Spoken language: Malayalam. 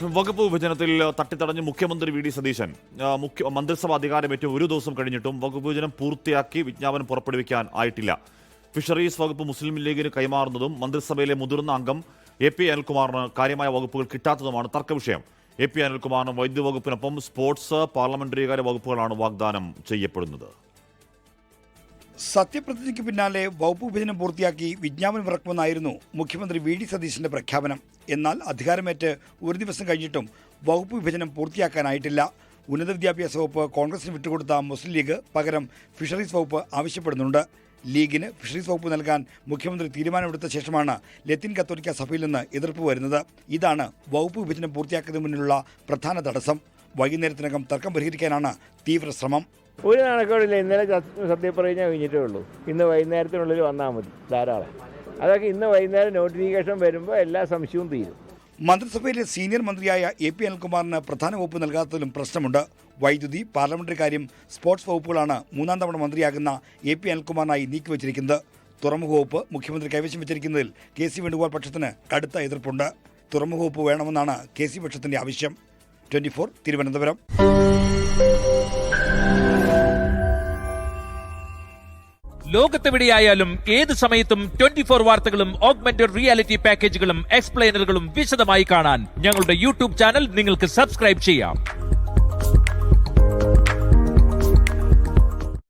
വകുപ്പ് വിഭജനത്തിൽ തട്ടിത്തടഞ്ഞ് മുഖ്യമന്ത്രി വി ഡി സതീശൻ മന്ത്രിസഭ അധികാരമേറ്റ് ഒരു ദിവസം കഴിഞ്ഞിട്ടും വകുപ്പ് വിഭജനം പൂർത്തിയാക്കി വിജ്ഞാപനം പുറപ്പെടുവിക്കാൻ ആയിട്ടില്ല. ഫിഷറീസ് വകുപ്പ് മുസ്ലിം ലീഗിന് കൈമാറുന്നതും മന്ത്രിസഭയിലെ മുതിർന്ന അംഗം എ പി അനിൽകുമാറിന് കാര്യമായ വകുപ്പുകൾ കിട്ടാത്തതുമാണ് തർക്കവിഷയം. എ പി അനിൽകുമാറിന് വൈദ്യുതി വകുപ്പിനൊപ്പം സ്പോർട്സ്, പാർലമെന്ററികാര്യ വകുപ്പുകളാണ് വാഗ്ദാനം ചെയ്യപ്പെടുന്നത്. സത്യപ്രതിജ്ഞയ്ക്ക് പിന്നാലെ വകുപ്പ് വിഭജനം പൂർത്തിയാക്കി വിജ്ഞാപനം ഇറക്കുമെന്നായിരുന്നു മുഖ്യമന്ത്രി വി ഡി സതീശന്റെ പ്രഖ്യാപനം. എന്നാൽ അധികാരമേറ്റ് ഒരു ദിവസം കഴിഞ്ഞിട്ടും വകുപ്പ് വിഭജനം പൂർത്തിയാക്കാനായിട്ടില്ല. ഉന്നത വിദ്യാഭ്യാസ വകുപ്പ് കോൺഗ്രസിന് വിട്ടുകൊടുത്ത മുസ്ലിം ലീഗ് പകരം ഫിഷറീസ് വകുപ്പ് ആവശ്യപ്പെടുന്നുണ്ട്. ലീഗിന് ഫിഷറീസ് വകുപ്പ് നൽകാൻ മുഖ്യമന്ത്രി തീരുമാനമെടുത്ത ശേഷമാണ് ലത്തീൻ കത്തോലിക്ക സഭയിൽ നിന്ന് എതിർപ്പ് വരുന്നത്. ഇതാണ് വകുപ്പ് വിഭജനം പൂർത്തിയാക്കുന്നതിന് മുന്നിലുള്ള പ്രധാന തടസ്സം. വൈകുന്നേരത്തിനകം തർക്കം പരിഹരിക്കാനാണ് തീവ്ര ശ്രമം. ഒരു കണക്കോടില്ല. ഇന്നലെ സത്യപ്രതിജ്ഞ കഴിഞ്ഞിട്ടേ ഉള്ളൂ. ഇന്ന് വൈകുന്നേരത്തിനുള്ളിൽ വന്നാൽ മതി, ധാരാളം. അതൊക്കെ ഇന്ന് വൈകുന്നേരം നോട്ടിഫിക്കേഷൻ വരുമ്പോൾ എല്ലാ സംശയവും തീരും. മന്ത്രിസഭയിലെ സീനിയർ മന്ത്രിയായ എ പി അനിൽകുമാറിന് പ്രധാന വകുപ്പ് നൽകാത്തതിലും പ്രശ്നമുണ്ട്. വൈദ്യുതി, പാർലമെന്ററി കാര്യം, സ്പോർട്സ് വകുപ്പുകളാണ് മൂന്നാം തവണ മന്ത്രിയാകുന്ന എ പി അനിൽകുമാറിനായി നീക്കിവച്ചിരിക്കുന്നത്. തുറമുഖ വകുപ്പ് മുഖ്യമന്ത്രി കൈവശം വെച്ചിരിക്കുന്നതിൽ കെ സി വേണുഗോപാൽ പക്ഷത്തിന് കടുത്ത എതിർപ്പുണ്ട്. തുറമുഖ വകുപ്പ് വേണമെന്നാണ് കെ സി പക്ഷത്തിന്റെ ആവശ്യം. 24 തിരുവനന്തപുരം. ലോകത്തെവിടെയായാലും ഏത് സമയത്തും 24 വാർത്തകളും ഓഗ്മെന്റഡ് റിയാലിറ്റി പാക്കേജുകളും എക്സ്പ്ലെയിനറുകളും വിശദമായി കാണാൻ ഞങ്ങളുടെ യൂട്യൂബ് ചാനൽ നിങ്ങൾക്ക് സബ്സ്ക്രൈബ് ചെയ്യാം.